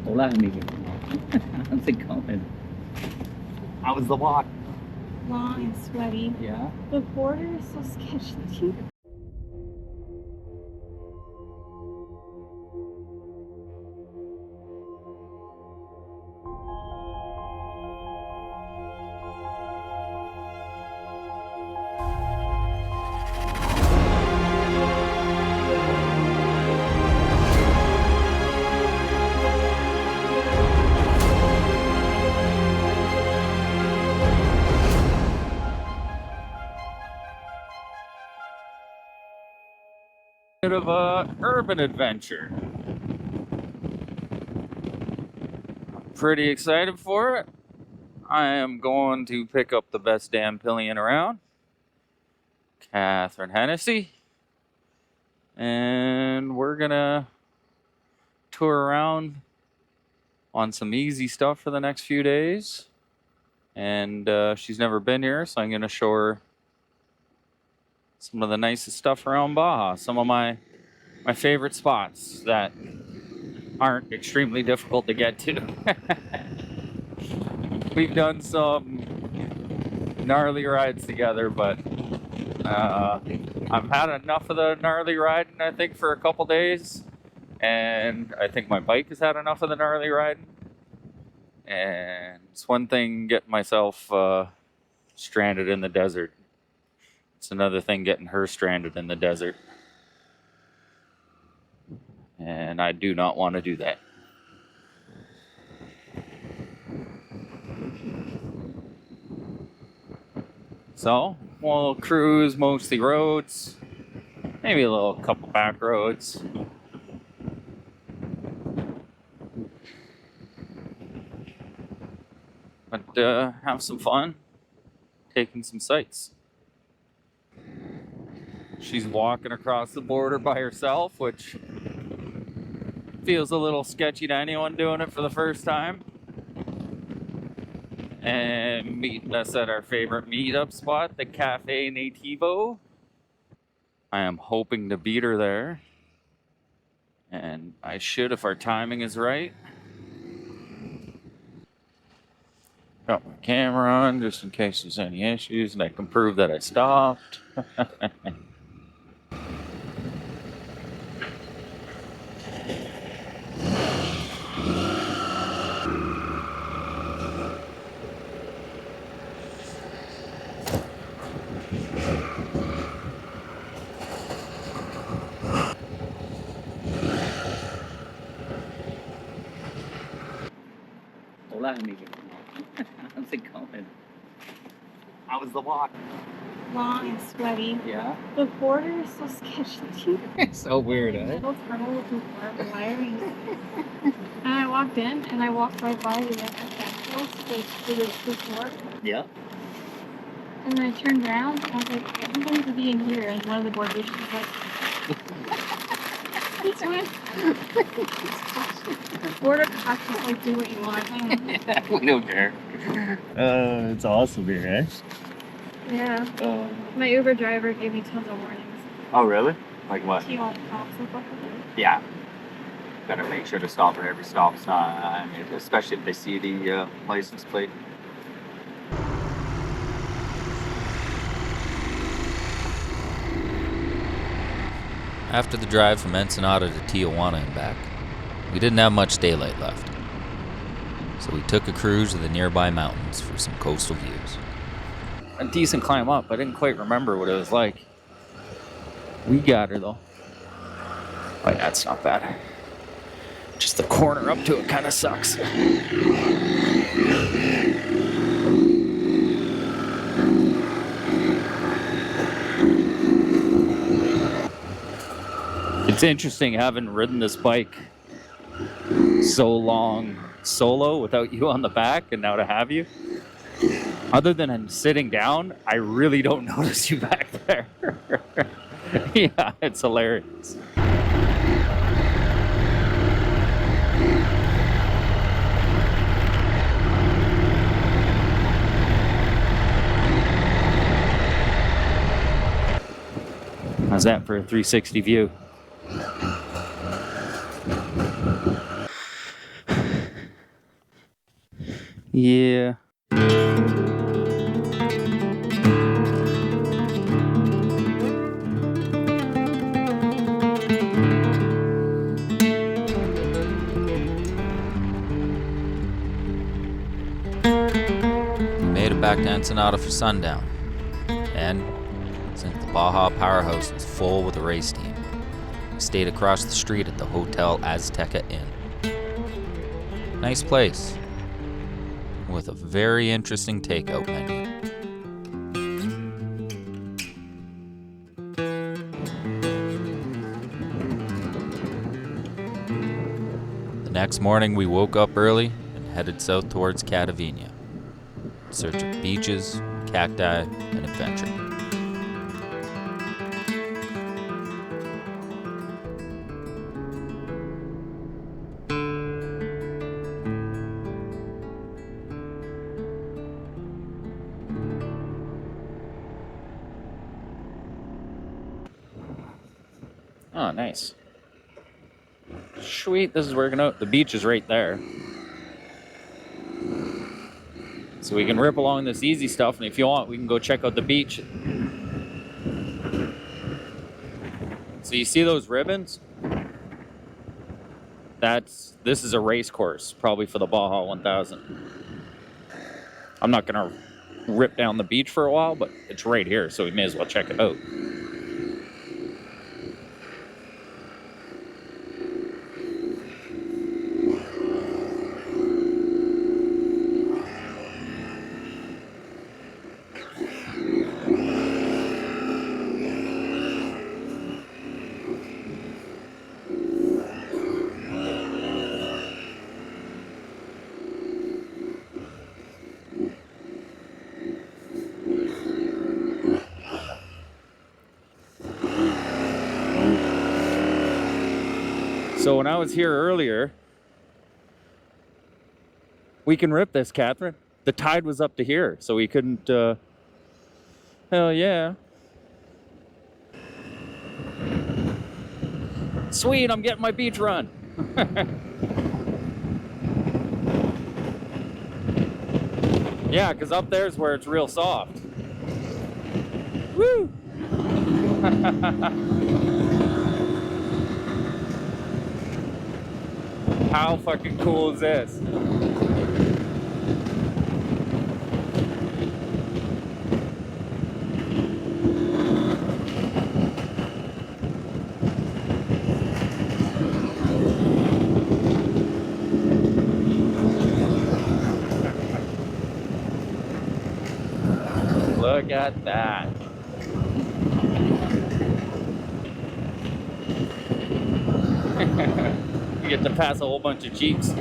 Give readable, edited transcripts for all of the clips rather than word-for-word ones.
Hola, amigo. How's it going? How was the walk? Long and sweaty. Yeah? The border is so sketchy. Bit of a urban adventure. Pretty excited for it. I am going to pick up the best damn pillion around, Catherine Hennessy, and we're gonna tour around on some easy stuff for the next few days. And she's never been here, so I'm gonna show her some of the nicest stuff around Baja, some of my favorite spots that aren't extremely difficult to get to. We've done some gnarly rides together, but I've had enough of the gnarly riding, I think, for a couple days. And I think my bike has had enough of the gnarly riding. And it's one thing getting myself stranded in the desert. It's another thing getting her stranded in the desert. And I do not want to do that. So, we'll cruise mostly roads, maybe a little couple back roads. But have some fun, taking some sights. She's walking across the border by herself, which feels a little sketchy to anyone doing it for the first time. And meeting us at our favorite meetup spot, the Cafe Nativo. I am hoping to beat her there. And I should if our timing is right. Got my camera on just in case there's any issues and I can prove that I stopped. Hola, amigo. How's it going? How was the walk? Long and sweaty. Yeah? The border is so sketchy. It's so weird, eh? Little tunnel with barbed wire. And I walked in and I walked right by the before. Yeah? And then I turned around and I was like, everybody's being here. And one of the board was like, this one. Border cops just like, do what you want. We don't care. It's awesome here, eh? Yeah. My Uber driver gave me tons of warnings. Oh, really? Like what? He won't stop and stuff like that. Yeah. Better make sure to stop at every stop sign, especially if they see the license plate. After the drive from Ensenada to Tijuana and back, we didn't have much daylight left. So we took a cruise to the nearby mountains for some coastal views. A decent climb up. I didn't quite remember what it was like. We got her though. Oh yeah, it's not bad. Just the corner up to it kind of sucks. It's interesting having ridden this bike so long solo without you on the back, and now to have you. Other than sitting down, I really don't notice you back there. Yeah, it's hilarious. How's that for a 360 view? Yeah. We made it back to Ensenada for sundown. And since the Baja powerhouse was full with the race team, we stayed across the street at the Hotel Azteca Inn. Nice place, with a very interesting takeout menu. The next morning we woke up early and headed south towards CATaviña, in search of beaches, cacti, and adventure. Oh, nice. Sweet, this is working out. The beach is right there. So we can rip along this easy stuff, and if you want, we can go check out the beach. So you see those ribbons? This is a race course, probably for the Baja 1000. I'm not gonna rip down the beach for a while, but it's right here, so we may as well check it out. So when I was here earlier, we can rip this, Catherine. The tide was up to here, so we couldn't, hell yeah. Sweet, I'm getting my beach run. Yeah, because up there's where it's real soft. Woo! How fucking cool is this? Look at that. You get to pass a whole bunch of Jeeps.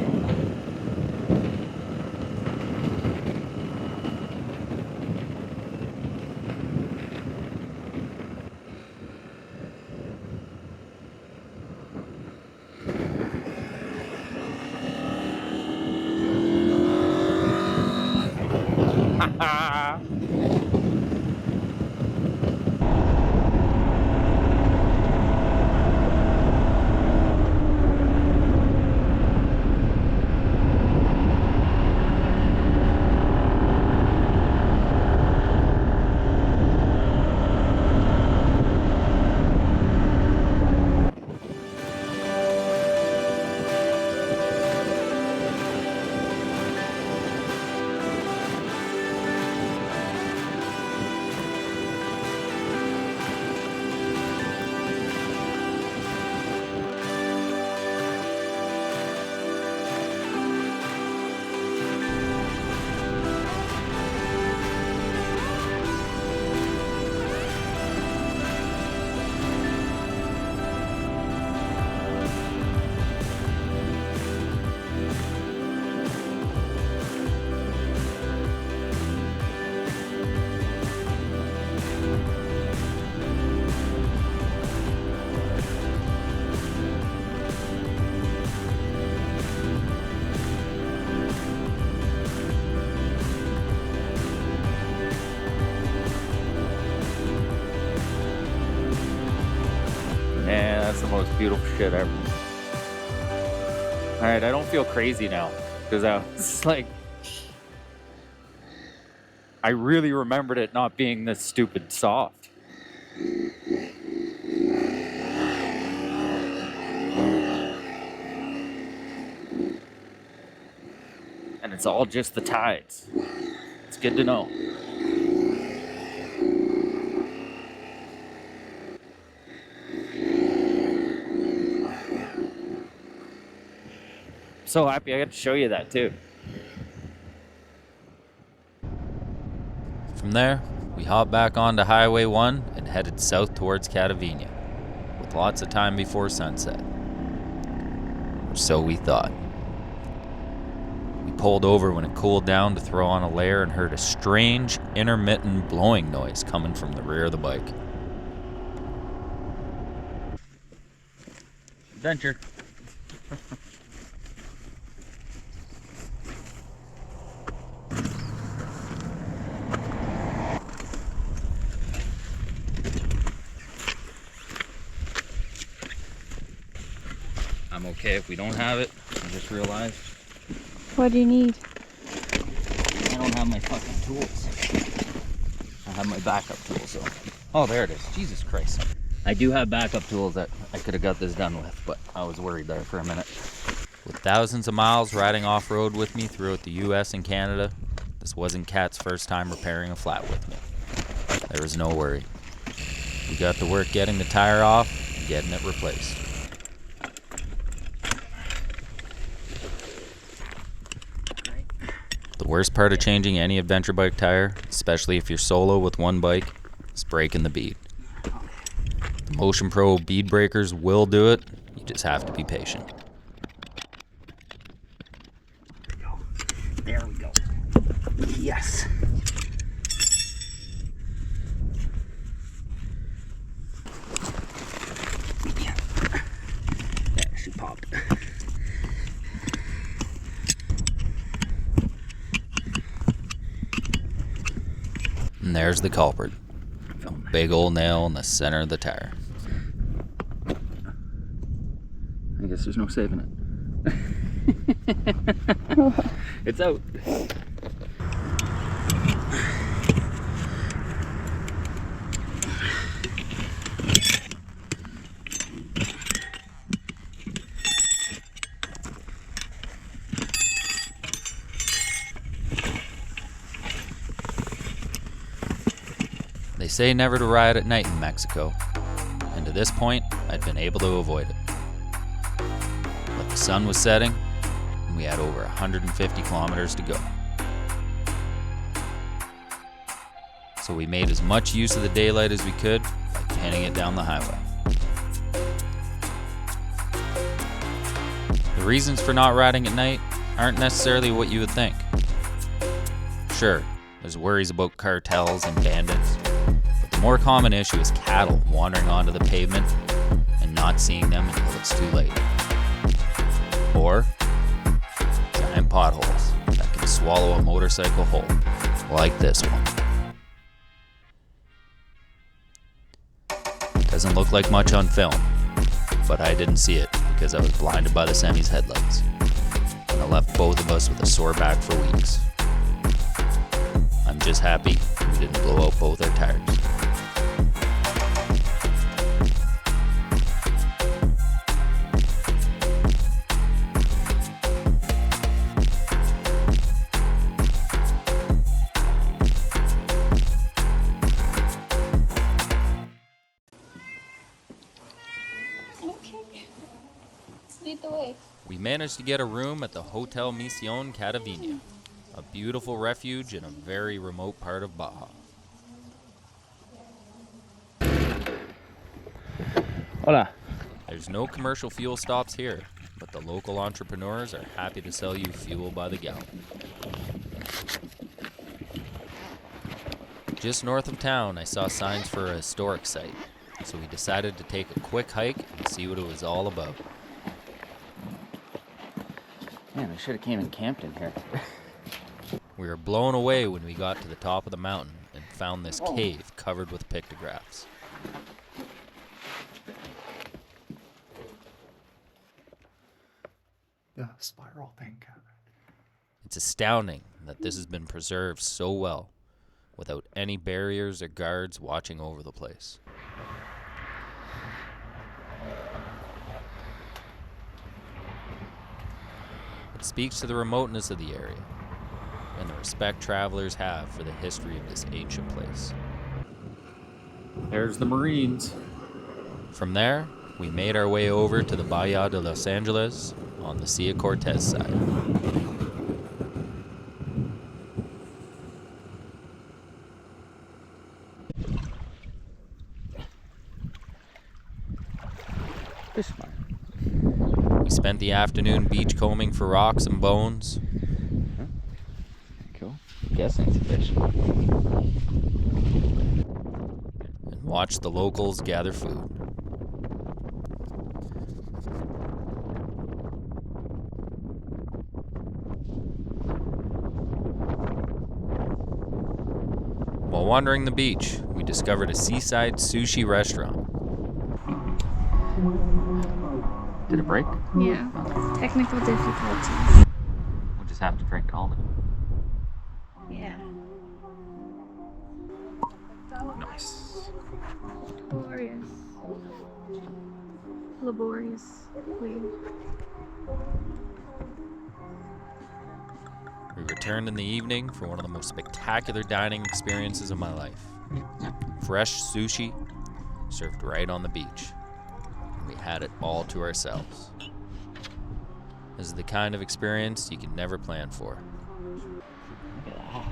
Man, that's the most beautiful shit ever. Alright, I don't feel crazy now. Because I was like, I really remembered it not being this stupid soft. And it's all just the tides. It's good to know. So happy I got to show you that too. From there, we hopped back onto Highway 1 and headed south towards CATaviña, with lots of time before sunset. Or so we thought. We pulled over when it cooled down to throw on a layer and heard a strange, intermittent blowing noise coming from the rear of the bike. Adventure. I'm okay if we don't have it. I just realized What do you need? I don't have my fucking tools. I have my backup tools, so. Oh, there it is. Jesus Christ. I do have backup tools that I could have got this done with, but I was worried there for a minute. With thousands of miles riding off-road with me throughout the US and Canada, this wasn't Kat's first time repairing a flat with me. There was no worry. We got to work getting the tire off and getting it replaced. The worst part of changing any adventure bike tire, especially if you're solo with one bike, is breaking the bead. The Motion Pro bead breakers will do it, you just have to be patient. There we go. Yes. Yeah, she popped. And there's the culprit. A big old nail in the center of the tire. I guess there's no saving it. It's out. They say never to ride at night in Mexico, and to this point, I'd been able to avoid it. But the sun was setting, and we had over 150 kilometers to go. So we made as much use of the daylight as we could by pinning it down the highway. The reasons for not riding at night aren't necessarily what you would think. Sure, there's worries about cartels and bandits, but the more common issue is cattle wandering onto the pavement and not seeing them until it's too late. Or giant potholes that can swallow a motorcycle whole, like this one. Doesn't look like much on film, but I didn't see it because I was blinded by the semi's headlights, and it left both of us with a sore back for weeks. I'm just happy we didn't blow out both our tires. Okay. Lead the way. We managed to get a room at the Hotel Mission CATaviña, a beautiful refuge in a very remote part of Baja. Hola. There's no commercial fuel stops here, but the local entrepreneurs are happy to sell you fuel by the gallon. Just north of town, I saw signs for a historic site, so we decided to take a quick hike and see what it was all about. Man, I should have came and camped in here. We were blown away when we got to the top of the mountain and found this cave covered with pictographs. The spiral thing. It's astounding that this has been preserved so well, any barriers or guards watching over the place. It speaks to the remoteness of the area and the respect travelers have for the history of this ancient place. There's the Marines. From there, we made our way over to the Bahia de Los Angeles on the Sea of Cortez side. Fish fire. We spent the afternoon beachcombing for rocks and bones, Cool. Guessing it's a fish. and watched the locals gather food. While wandering the beach, we discovered a Seaside Sushi restaurant. Did it break? Yeah. Technical difficulties. We'll just have to drink all of it. Yeah. Nice. Glorious. Laborious. Weird. We returned in the evening for one of the most spectacular dining experiences of my life. Fresh sushi served right on the beach. And we had it all to ourselves. This is the kind of experience you can never plan for. Look at that.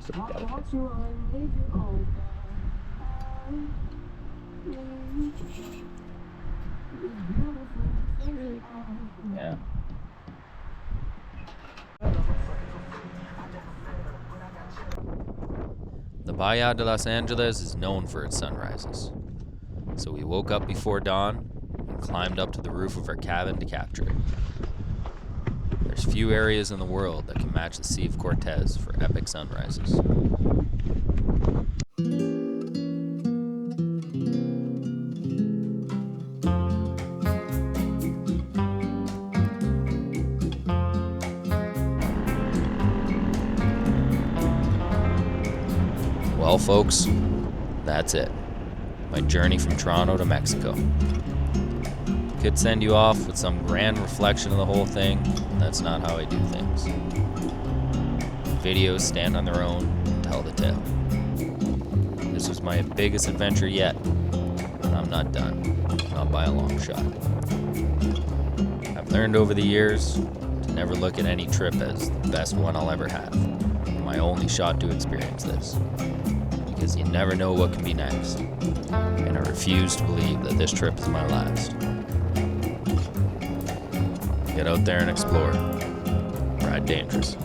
So delicate. It's really cool. Yeah. The Bahia de Los Angeles is known for its sunrises. So we woke up before dawn and climbed up to the roof of our cabin to capture it. There's few areas in the world that can match the Sea of Cortez for epic sunrises. Well, folks, that's it. My journey from Toronto to Mexico. Could send you off with some grand reflection of the whole thing. That's not how I do things. Videos stand on their own and tell the tale. This was my biggest adventure yet, and I'm not done. Not by a long shot. I've learned over the years to never look at any trip as the best one I'll ever have. My only shot to experience this. Because you never know what can be next. And I refuse to believe that this trip is my last. Get out there and explore. Ride dangerous.